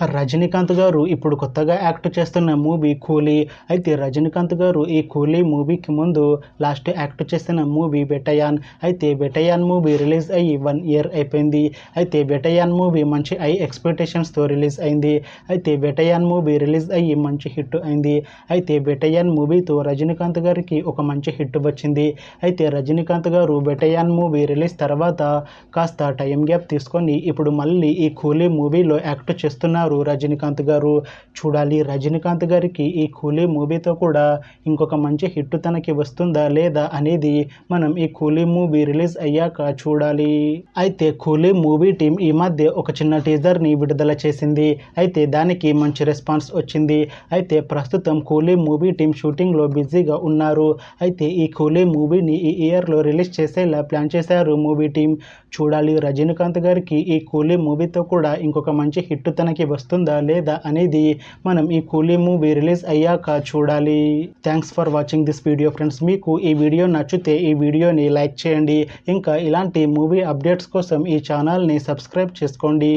రజనీకాంత్ గారు ఇప్పుడు కొత్తగా యాక్ట్ చేస్తున్న మూవీ కూలీ. అయితే రజనీకాంత్ గారు ఈ కూలీ మూవీకి ముందు లాస్ట్ యాక్ట్ చేసిన మూవీ బెటయాన్. అయితే బెటయాన్ మూవీ రిలీజ్ అయ్యి 1 year అయిపోయింది. అయితే బెటయాన్ మూవీ మంచి హై ఎక్స్పెక్టేషన్స్తో రిలీజ్ అయింది. అయితే బెటయాన్ మూవీ రిలీజ్ అయ్యి మంచి హిట్ అయింది. అయితే బెటయాన్ మూవీతో రజనీకాంత్ గారికి ఒక మంచి హిట్ వచ్చింది. అయితే రజనీకాంత్ గారు బెటయాన్ మూవీ రిలీజ్ తర్వాత కాస్త టైం గ్యాప్ తీసుకొని ఇప్పుడు మళ్ళీ ఈ కూలీ మూవీలో యాక్ట్ చేస్తున్నారు రజనీకాంత్ గారు. చూడాలి రజనీకాంత్ గారికి ఈ కూలీ మూవీతో కూడా ఇంకొక మంచి హిట్ తనకి వస్తుందా లేదా అనేది మనం ఈ కూలీ మూవీ రిలీజ్ అయ్యాక చూడాలి. అయితే కూలీ మూవీ టీం ఈ మధ్య ఒక చిన్న టీజర్ని విడుదల చేసింది. అయితే దానికి మంచి రెస్పాన్స్ వచ్చింది. అయితే ప్రస్తుతం కూలీ మూవీ టీం షూటింగ్లో బిజీగా ఉన్నారు. అయితే ఈ కూలీ మూవీని ఈ ఇయర్లో రిలీజ్ చేసేలా ప్లాన్ చేశారు మూవీ టీం. చూడాలి రజనీకాంత్ గారికి ఈ కూలీ మూవీతో కూడా ఇంకొక మంచి హిట్ తనకి వస్తుందా లేదా అనేది మనం ఈ కూలీ మూవీ రిలీజ్ అయ్యాక చూడాలి. Thanks for watching this video friends. మీకు ఈ వీడియో నచ్చితే ఈ వీడియోని లైక్ చేయండి. ఇంకా ఇలాంటి మూవీ అప్డేట్స్ కోసం ఈ ఛానల్ని సబ్స్క్రైబ్ చేసుకోండి.